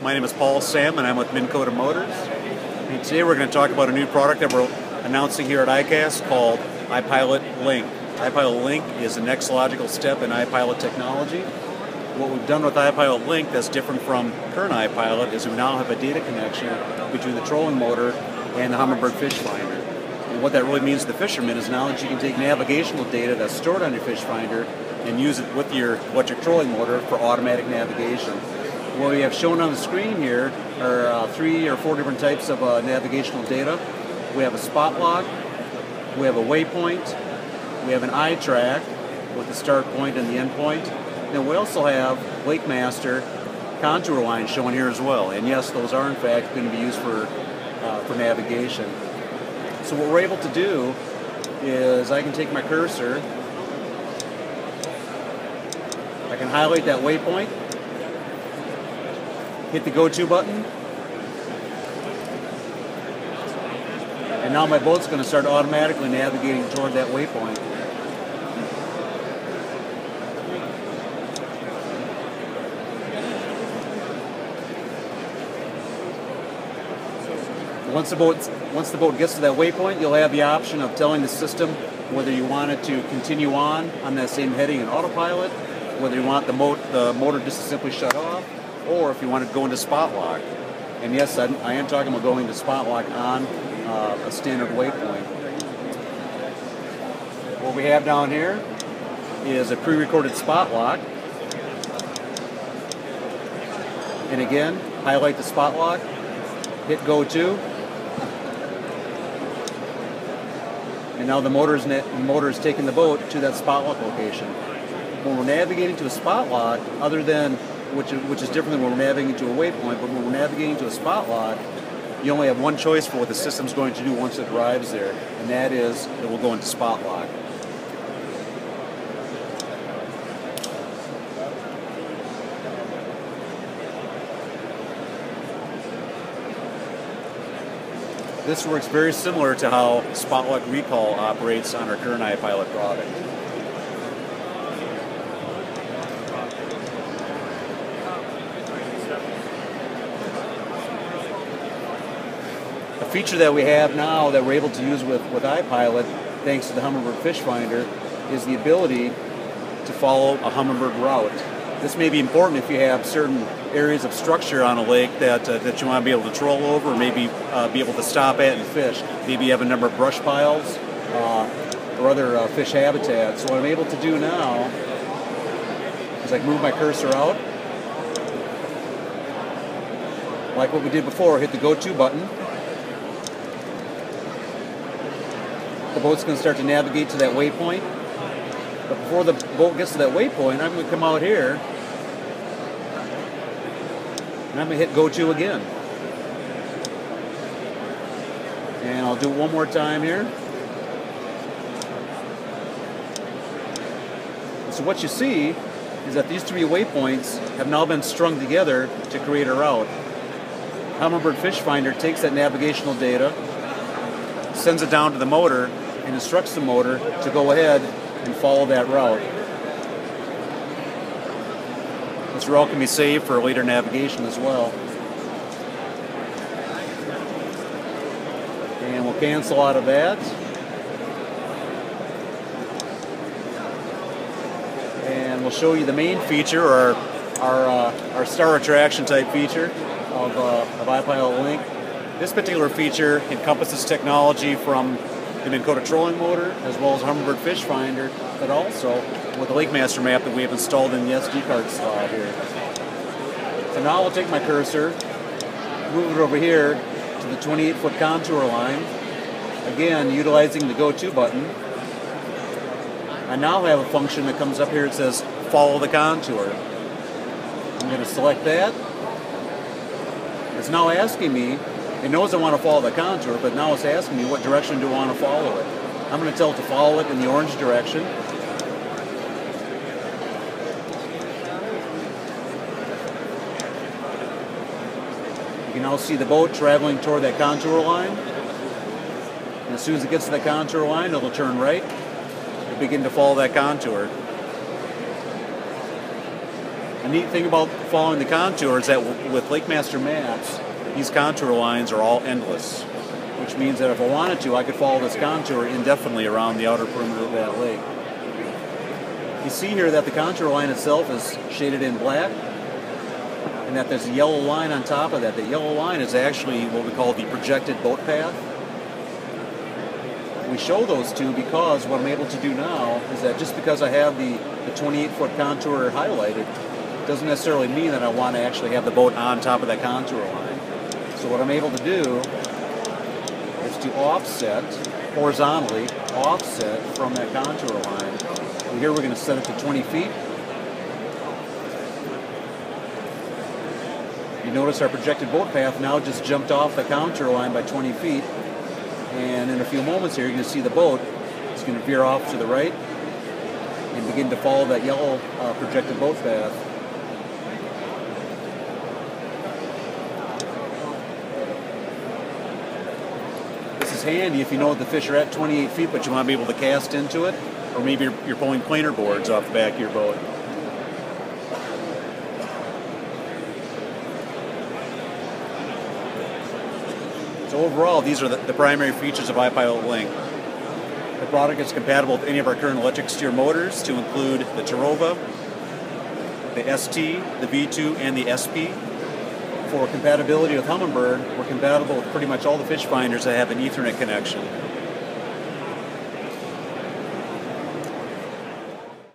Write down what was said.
My name is Paul Sam and I'm with Minnkota Motors. And today we're going to talk about a new product that we're announcing here at ICAST called IPilot-Link. IPilot-Link is the next logical step in iPilot technology. What we've done with IPilot-Link that's different from current iPilot is we now have a data connection between the trolling motor and the Humminbird fish finder. And what that really means to the fisherman is now that you can take navigational data that's stored on your fish finder and use it with your trolling motor for automatic navigation. What we have shown on the screen here are 3 or 4 different types of navigational data. We have a spot log, we have a waypoint, we have an eye track with the start point and the end point. Then we also have Lake Master contour lines shown here as well. And yes, those are in fact going to be used for navigation. So what we're able to do is I can take my cursor, I can highlight that waypoint, hit the go to button, and now my boat's going to start automatically navigating toward that waypoint. Once the boat gets to that waypoint, you'll have the option of telling the system whether you want it to continue on that same heading in autopilot, whether you want the motor just to simply shut off, or if you want to go into spot lock. And yes, I am talking about going to spot lock on a standard waypoint. What we have down here is a pre-recorded spot lock. And again, highlight the spot lock, hit go to, and now the motor is taking the boat to that spot lock location. When we're navigating to a spot lock, other than which is different than when we're navigating to a waypoint, but when we're navigating to a spot lock, you only have one choice for what the system's going to do once it arrives there, and that is it will go into spot lock. This works very similar to how spot lock recall operates on our current iPilot product. A feature that we have now that we're able to use with iPilot, thanks to the Humminbird fish finder, is the ability to follow a Humminbird route. This may be important if you have certain areas of structure on a lake that you want to be able to troll over, or maybe be able to stop at and fish. Maybe you have a number of brush piles or other fish habitats. So what I'm able to do now is I can move my cursor out, like what we did before, hit the go-to button. The boat's going to start to navigate to that waypoint. But before the boat gets to that waypoint, I'm going to come out here and I'm going to hit go to again. And I'll do it one more time here. So what you see is that these 3 waypoints have now been strung together to create a route. Humminbird Fish Finder takes that navigational data, sends it down to the motor, and instructs the motor to go ahead and follow that route. This route can be saved for later navigation as well. And we'll cancel out of that. And we'll show you the main feature, or our star attraction type feature of IPilot-Link. This particular feature encompasses technology from the Minnkota trolling motor, as well as Humminbird fish finder, but also with the Lake Master map that we have installed in the SD card slot here. So now I'll take my cursor, move it over here to the 28-foot contour line, again utilizing the go-to button. I now have a function that comes up here that says follow the contour. I'm going to select that. It's now asking me, it knows I want to follow the contour, but now it's asking me what direction do I want to follow it. I'm going to tell it to follow it in the orange direction. You can now see the boat traveling toward that contour line. And as soon as it gets to the contour line, it'll turn right and begin to follow that contour. The neat thing about following the contour is that with Lake Master maps, these contour lines are all endless, which means that if I wanted to, I could follow this contour indefinitely around the outer perimeter of that lake. You see here that the contour line itself is shaded in black, and that there's a yellow line on top of that. The yellow line is actually what we call the projected boat path. We show those two because what I'm able to do now is that just because I have the 28-foot contour highlighted doesn't necessarily mean that I want to actually have the boat on top of that contour line. So what I'm able to do is to offset, horizontally, offset from that contour line. And here we're going to set it to 20 feet. You notice our projected boat path now just jumped off the contour line by 20 feet. And in a few moments here, you're going to see the boat is going to veer off to the right and begin to follow that yellow projected boat path. This is handy if you know the fish are at 28 feet, but you want to be able to cast into it, or maybe you're pulling planer boards off the back of your boat. So overall, these are the primary features of IPilot-Link. The product is compatible with any of our current electric steer motors, to include the Tarova, the ST, the V2, and the SP. For compatibility with Humminbird, we're compatible with pretty much all the fish finders that have an Ethernet connection.